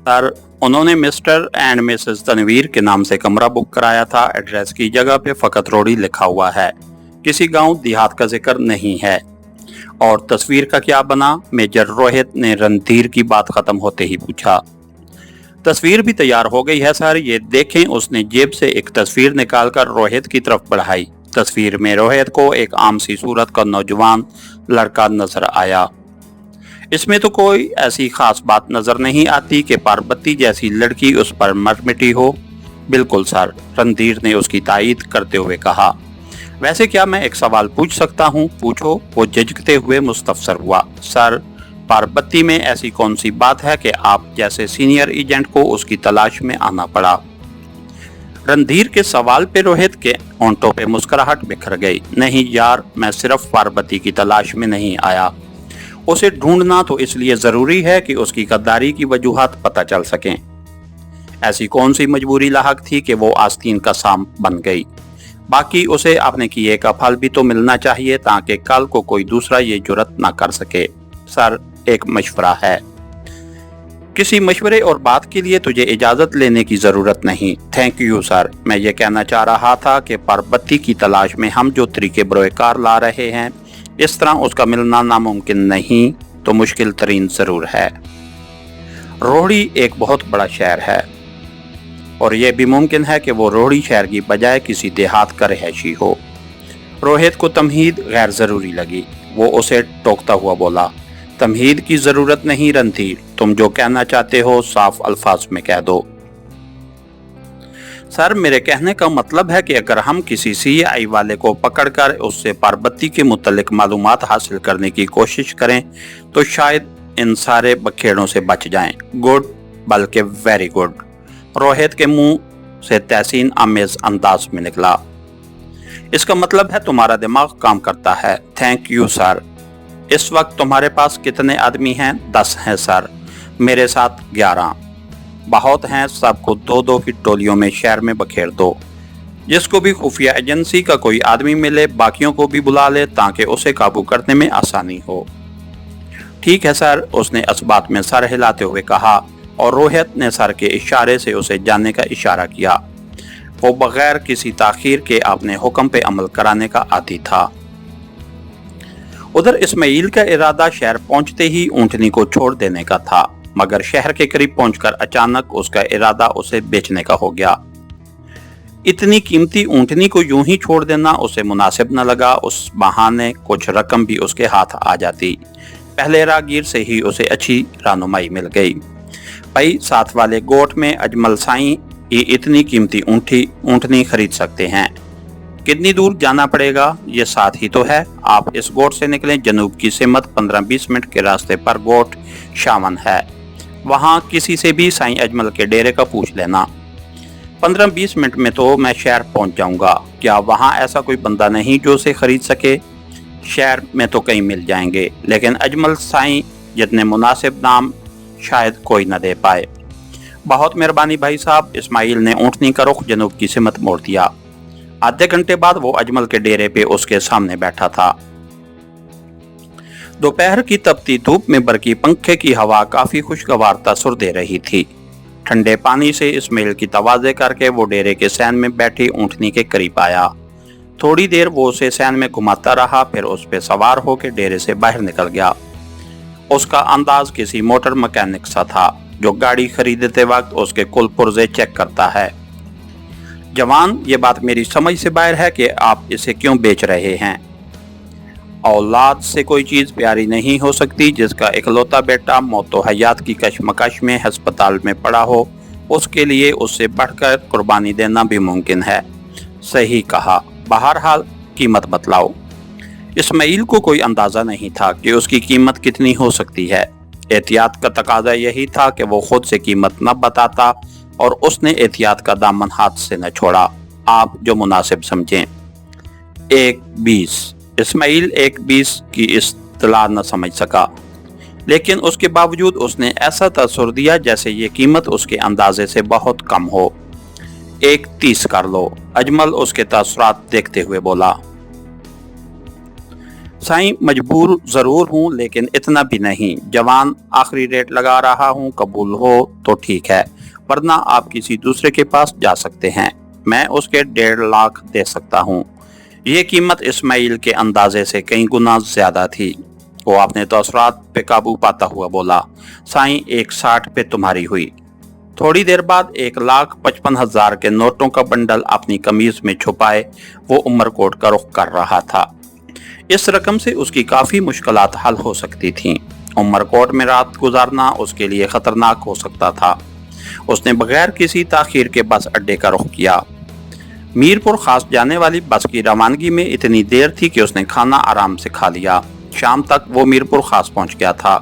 Sir, उन्होंने mister and Mrs Tanveer के नाम से कमरा बुक कराया था। एड्रेस की जगह पे फकत रोड़ी लिखा हुआ है, किसी गांव देहात का जिक्र नहीं है। और तस्वीर का क्या बना? मेजर रोहित ने रणधीर की बात खत्म होते ही पूछा। तस्वीर भी तैयार हो गई है सर, ये देखें। उसने जेब से एक तस्वीर निकालकर रोहित की तरफ बढ़ाई। तस्वीर में रोहित को एक आम सी सूरत का नौजवान लड़का नजर आया। इसमें तो कोई ऐसी खास बात नजर नहीं आती कि पार्वती जैसी लड़की उस पर मर मिटी हो। बिल्कुल सर, रणधीर ने उसकी तायीद करते हुए कहा। वैसे क्या मैं एक सवाल पूछ सकता हूँ? पूछो, वो झिझकते हुए मुस्तफसर हुआ। सर, पार्वती में ऐसी कौन सी बात है कि आप जैसे सीनियर एजेंट को उसकी तलाश में आना पड़ा? रणधीर के सवाल पे रोहित के होंठों पे मुस्कुराहट बिखर गई। नहीं यार, मैं सिर्फ पार्वती की तलाश में नहीं आया। उसे ढूंढना तो इसलिए जरूरी है कि उसकी गद्दारी की वजूहात पता चल सकें। ऐसी कौन सी मजबूरी लाहक थी कि वो आस्तीन का सांप बन गई? बाकी उसे अपने किए का फल भी तो मिलना चाहिए ताकि कल को कोई दूसरा ये जुर्रत ना कर सके। सर, एक मशवरा है। किसी मशवरे और बात के लिए तुझे इजाजत लेने की जरूरत नहीं। Thank you sir. मैं ये कहना चाह रहा था कि पार्वती की तलाश में हम जो तरीके बरोकार ला रहे हैं, इस तरह उसका मिलना नामुमकिन नहीं तो मुश्किल तरीन जरूर है। रोहड़ी एक बहुत बड़ा शहर है और यह भी मुमकिन है कि वो रोहड़ी शहर की बजाय किसी देहात का रहायशी हो। रोहित को तमहीद गैर जरूरी लगी। वो उसे टोकता हुआ बोला, तमहीद की जरूरत नहीं रणधीर, तुम जो कहना चाहते हो साफ अल्फाज में कह दो। सर, मेरे कहने का मतलब है कि अगर हम किसी सीआई वाले को पकड़कर उससे पार्वती के मुतल्लिक मालूमात हासिल करने की कोशिश करें तो शायद इन सारे बखेड़ों से बच जाएं। गुड, बल्कि वेरी गुड, रोहित के मुंह से तहसीन आमेज अंदाज में निकला। इसका मतलब है तुम्हारा दिमाग काम करता है। Thank you sir. इस वक्त तुम्हारे पास कितने आदमी हैं? 10 हैं सर। मेरे साथ 11। बहुत हैं, सबको 2-2 की टोलियों में शहर में बखेर दो। जिसको भी खुफिया एजेंसी का कोई आदमी मिले बाकियों को भी बुला ले ताकि उसे काबू करने में आसानी हो। ठीक है सर, उसने इस बात में सर हिलाते हुए कहा और रोहित ने सर के इशारे से उसे जाने का इशारा किया। वो बगैर किसी ताखीर के अपने हुक्म पे अमल कराने का आदी था। उधर इस्माइल का इरादा शहर पहुंचते ही ऊंटनी को छोड़ देने का था, मगर शहर के करीब पहुंचकर अचानक उसका इरादा उसे बेचने का हो गया। इतनी कीमती ऊंटनी को यूं ही छोड़ देना उसे मुनासिब न लगा। उस बहाने कुछ रकम भी उसके हाथ आ जाती। पहले राहगीर से ही उसे अच्छी रहनुमाई मिल गई। भाई, साथ वाले गोट में अजमल साईं ये इतनी कीमती ऊंटनी खरीद सकते हैं। कितनी दूर जाना पड़ेगा? ये साथ ही तो है। आप इस गोट से निकलें, जनूब की सिमत 15-20 मिनट के रास्ते पर गोट शामन है। वहाँ किसी से भी साईं अजमल के डेरे का पूछ लेना। 15-20 मिनट में तो मैं शहर पहुँच जाऊँगा। क्या वहाँ ऐसा कोई बंदा नहीं जो उसे खरीद सके? शहर में तो कई मिल जाएंगे, लेकिन अजमल साईं जितने मुनासिब नाम शायद कोई न दे पाए। बहुत मेहरबानी भाई साहब। इस्माइल ने ऊँटनी का रुख जनूब की सिमत मोड़ दिया। आधे घंटे बाद वो अजमल के डेरे पे उसके सामने बैठा था। दोपहर की तपती धूप में बरकी पंखे की हवा काफी खुशगवार तासुर दे रही थी। ठंडे पानी से इस्माइल की तवाज़े करके वो डेरे के सैन में बैठी ऊँटनी के करीब आया। थोड़ी देर वो उसे सैन में घुमाता रहा, फिर उस पे सवार होकर डेरे से बाहर निकल गया। उसका अंदाज किसी मोटर मैकेनिक सा था जो गाड़ी खरीदते वक्त उसके कुल पुर्जे चेक करता है। जवान, ये बात मेरी समझ से बाहर है कि आप इसे क्यों बेच रहे हैं। औलाद से कोई चीज़ प्यारी नहीं हो सकती। जिसका इकलौता बेटा मौतो हयात की कशमकश में अस्पताल में पड़ा हो, उसके लिए उससे बढ़कर कुर्बानी देना भी मुमकिन है। सही कहा। बहरहाल कीमत बतलाओ। इस्माइल को कोई अंदाज़ा नहीं था कि उसकी कीमत कितनी हो सकती है। एहतियात का तकाजा यही था कि वो खुद से कीमत न बताता और उसने एहतियात का दामन हाथ से न छोड़ा। आप जो मुनासिब समझें। 1.20। इस्माइल 1.20 की इस्तिलाह न समझ सका, लेकिन उसके बावजूद उसने ऐसा तसुर दिया जैसे ये कीमत उसके अंदाजे से बहुत कम हो। 1.30 कर लो। अजमल उसके तसुरात देखते हुए बोला। साईं मजबूर जरूर हूँ लेकिन इतना भी नहीं। जवान आखिरी रेट लगा रहा हूँ, कबूल हो तो ठीक है, वरना आप किसी दूसरे के पास जा सकते हैं। मैं उसके 1.5 लाख दे सकता हूँ। ये कीमत इस्माइल के अंदाजे से कई गुना ज्यादा थी। वो अपने तसरात पे काबू पाता हुआ बोला, साईं 1.60 पे तुम्हारी हुई। थोड़ी देर बाद 1,55,000 के नोटों का बंडल अपनी कमीज में छुपाए वो उमरकोट का रुख कर रहा था। इस रकम से उसकी काफी मुश्किलात हल हो सकती थीं। उमरकोट में रात गुजारना उसके लिए खतरनाक हो सकता था। उसने बगैर किसी ताखीर के बस अड्डे का रुख किया। मीरपुर खास जाने वाली बस की रवानगी में इतनी देर थी कि उसने खाना आराम से खा लिया। शाम तक वो मीरपुर खास पहुंच गया था।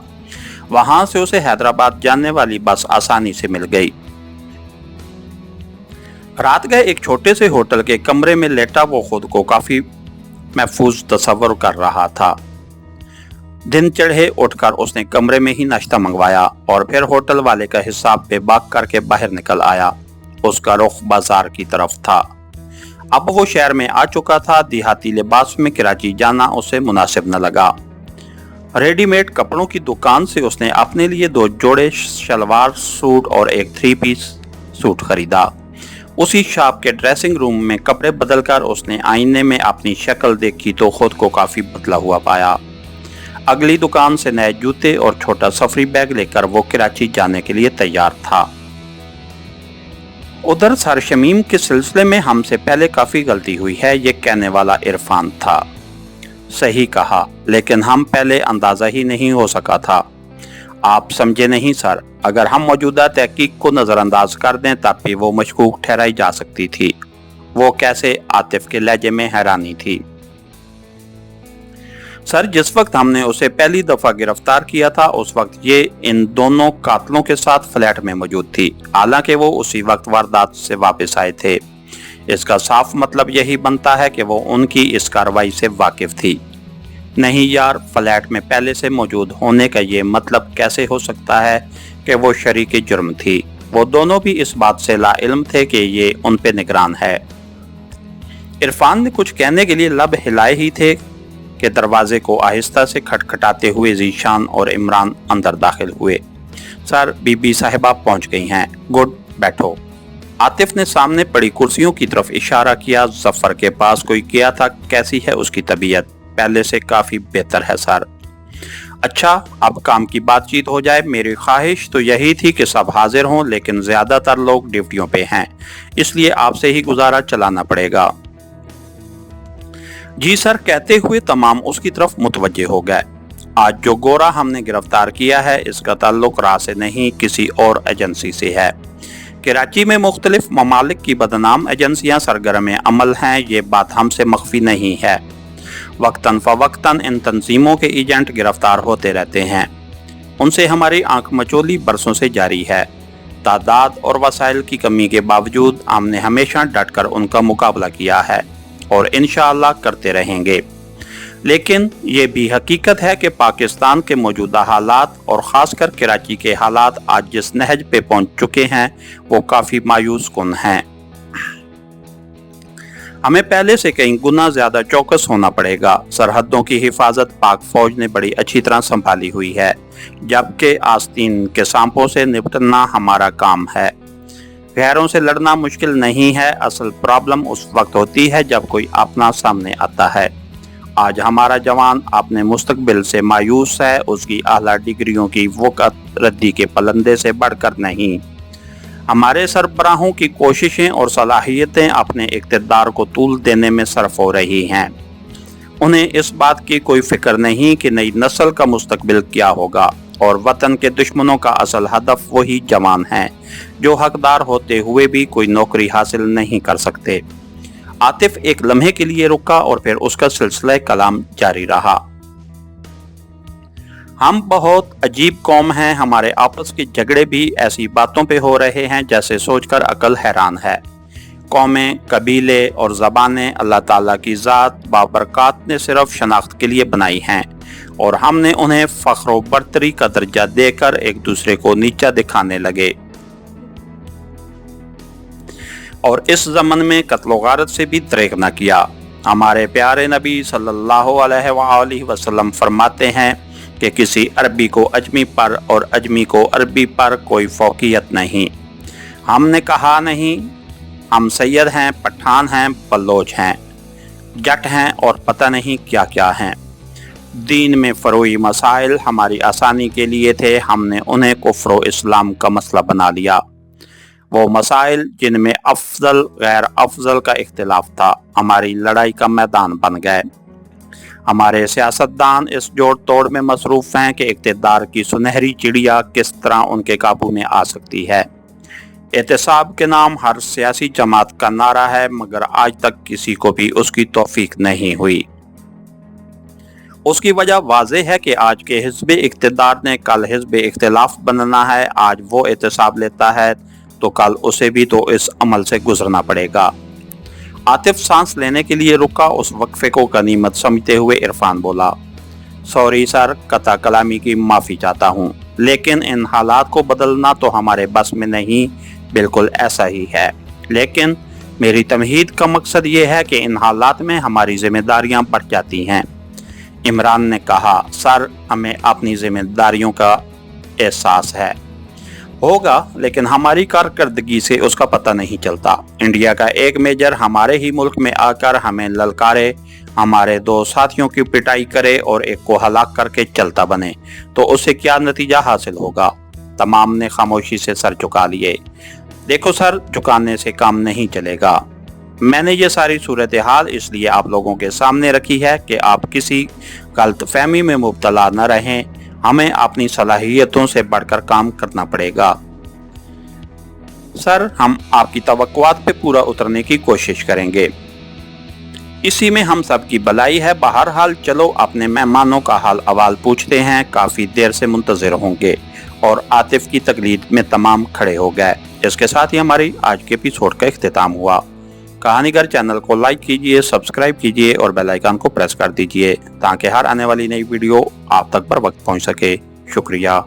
वहां से उसे हैदराबाद जाने वाली बस आसानी से मिल गई। रात गए एक छोटे से होटल के कमरे में लेटा वो खुद को काफी महफूज तस्वर कर रहा था। दिन चढ़े उठकर उसने कमरे में ही नाश्ता मंगवाया और फिर होटल वाले का हिसाब पे बाक करके बाहर निकल आया। उसका रुख बाजार की तरफ था। अब वो शहर में आ चुका था। देहाती लिबास में कराची जाना उसे मुनासिब न लगा। रेडीमेड कपड़ों की दुकान से उसने अपने लिए 2 जोड़े शलवार सूट और एक 3 पीस सूट खरीदा। उसी शॉप के ड्रेसिंग रूम में कपड़े बदलकर उसने आईने में अपनी शक्ल देखी तो खुद को काफी बदला हुआ पाया। अगली दुकान से नए जूते और छोटा सफरी बैग लेकर वो कराची जाने के लिए तैयार था। उधर सर शमीम के सिलसिले में हमसे पहले काफी गलती हुई है, ये कहने वाला इरफान था। सही कहा, लेकिन हम पहले अंदाजा ही नहीं हो सका था। आप समझे नहीं सर, अगर हम मौजूदा तहकीक को नजरअंदाज कर दें तब भी वो मशकूक ठहराई जा सकती थी। वो कैसे? आतिफ के लहजे में हैरानी थी। सर, जिस वक्त हमने उसे पहली दफा गिरफ्तार किया था उस वक्त ये इन दोनों कातलों के साथ फ्लैट में मौजूद थी। हालांकि वो उसी वक्त वारदात से वापस आए थे। इसका साफ मतलब यही बनता है कि वो उनकी इस कार्रवाई से वाकिफ थी। नहीं यार, फ्लैट में पहले से मौजूद होने का ये मतलब कैसे हो सकता है कि वो शरीके जुर्म थी। वो दोनों भी इस बात से लाइल्म थे कि ये उन पे निगरान है। इरफान ने कुछ कहने के लिए लब हिलाए ही थे कि दरवाजे को आहिस्ता से खटखटाते हुए जीशान और इमरान अंदर दाखिल हुए। सर, बीबी साहिबा पहुंच गई हैं। गुड, बैठो। आतिफ ने सामने पड़ी कुर्सियों की तरफ इशारा किया। जफर के पास कोई गया था। कैसी है उसकी तबीयत? पहले से काफी बेहतर है सर। अच्छा, अब काम की बातचीत हो जाए। मेरी ख्वाहिश तो यही थी कि सब हाजिर हों, लेकिन ज्यादातर लोग ड्यूटियों पे हैं, इसलिए आपसे ही गुजारा चलाना पड़ेगा। जी सर, कहते हुए तमाम उसकी तरफ मुतवज्जे हो गए। आज जो गोरा हमने गिरफ्तार किया है इसका ताल्लुक रा से नहीं किसी और एजेंसी से है। कराची में मुख्तलिफ ममालिक की बदनाम एजेंसियां सरगर्म अमल हैं, ये बात हमसे मख्फी नहीं है। वक्तन फवक्तन इन तंजीमों के एजेंट गिरफ्तार होते रहते हैं। उनसे हमारी आंख मचोली बरसों से जारी है। तादाद और वसाइल की कमी के बावजूद हमने हमेशा डटकर उनका मुकाबला किया है और इंशाअल्लाह करते रहेंगे। लेकिन ये भी हकीकत है कि पाकिस्तान के मौजूदा हालात और ख़ासकर कराची के हालात आज जिस नहज पे पहुंच चुके हैं वो काफ़ी मायूस कुन हैं। हमें पहले से कई गुना ज्यादा चौकस होना पड़ेगा। सरहदों की हिफाजत पाक फौज ने बड़ी अच्छी तरह संभाली हुई है, जबकि आस्तीन के सांपों से निपटना हमारा काम है। गैरों से लड़ना मुश्किल नहीं है, असल प्रॉब्लम उस वक्त होती है जब कोई अपना सामने आता है। आज हमारा जवान अपने मुस्तकबिल से मायूस है, उसकी आला डिग्रियों की वक़्त रद्दी के पलंदे से बढ़कर नहीं। हमारे सरबराहों की कोशिशें और सलाहियतें अपने इक़्तिदार को तूल देने में सर्फ हो रही हैं। उन्हें इस बात की कोई फिक्र नहीं कि नई नस्ल का मुस्तकबिल क्या होगा, और वतन के दुश्मनों का असल हदफ वही जवान हैं जो हकदार होते हुए भी कोई नौकरी हासिल नहीं कर सकते। आतिफ एक लम्हे के लिए रुका और फिर उसका सिलसिला कलाम जारी रहा। हम बहुत अजीब कौम हैं, हमारे आपस के झगड़े भी ऐसी बातों पे हो रहे हैं जैसे सोचकर अकल हैरान है। कौमें, कबीले और ज़बानें अल्लाह ताला की ज़ात बाबरकात ने सिर्फ शनाख्त के लिए बनाई हैं, और हमने उन्हें फ़ख्र व बरतरी का दर्जा देकर एक दूसरे को नीचा दिखाने लगे। और इस ज़मन में कत्ल व गारत से भी दरेग न किया। हमारे प्यारे नबी सल्लल्लाहु अलैहि वसल्लम फरमाते हैं कि किसी अरबी को अजमी पर और अजमी को अरबी पर कोई फौकियत नहीं। हमने कहा नहीं, हम सैयद हैं, पठान हैं, बलोच हैं, जट हैं और पता नहीं क्या क्या हैं। दीन में फ़रोई मसाइल हमारी आसानी के लिए थे, हमने उन्हें कुफ्र इस्लाम का मसला बना लिया। वो मसाइल जिनमें अफजल गैर अफजल का इख्तिलाफ था हमारी लड़ाई का मैदान बन गए। हमारे सियासतदान इस जोड़ तोड़ में मसरूफ़ हैं कि इक़्तिदार की सुनहरी चिड़िया किस तरह उनके काबू में आ सकती है। एहतसाब के नाम हर सियासी जमात का नारा है, मगर आज तक किसी को भी उसकी तौफीक नहीं हुई। उसकी वजह वाज़ेह है कि आज के हिज़्ब इक़्तिदार ने कल हिज़्ब इख्तिलाफ बनना है। आज वो एहतसाब लेता है तो कल उसे भी तो इस अमल से गुजरना पड़ेगा। आतिफ सांस लेने के लिए रुका, उस वक्फे को गनीमत समझते हुए इरफान बोला, सॉरी सर, कता कलामी की माफ़ी चाहता हूँ, लेकिन इन हालात को बदलना तो हमारे बस में नहीं। बिल्कुल ऐसा ही है, लेकिन मेरी तमहीद का मकसद ये है कि इन हालात में हमारी जिम्मेदारियाँ बढ़ जाती हैं। इमरान ने कहा, सर हमें अपनी जिम्मेदारियों का एहसास है, होगा, लेकिन हमारी कारकर्दगी से उसका पता नहीं चलता। इंडिया का एक मेजर हमारे ही मुल्क में आकर हमें ललकारे, हमारे दो साथियों की पिटाई करे और एक को हलाक करके चलता बने तो उससे क्या नतीजा हासिल होगा। तमाम ने खामोशी से सर झुका लिए। देखो सर, झुकाने से काम नहीं चलेगा। मैंने ये सारी सूरत हाल इसलिए आप लोगों के सामने रखी है कि आप किसी गलतफहमी में मुब्तला न रहें। हमें अपनी सलाहियतों से बढ़कर काम करना पड़ेगा। सर, हम आपकी तवक्कुआत पे पूरा उतरने की कोशिश करेंगे, इसी में हम सब की भलाई है। बहरहाल चलो अपने मेहमानों का हाल अवाल पूछते हैं, काफ़ी देर से मुंतज़िर होंगे। और आतिफ की तकलीद में तमाम खड़े हो गए। इसके साथ ही हमारी आज के एपिसोड का इख्तिताम हुआ। कहानीगर चैनल को लाइक कीजिए, सब्सक्राइब कीजिए और बेल आइकन को प्रेस कर दीजिए ताकि हर आने वाली नई वीडियो आप तक पर वक्त पहुंच सके। शुक्रिया।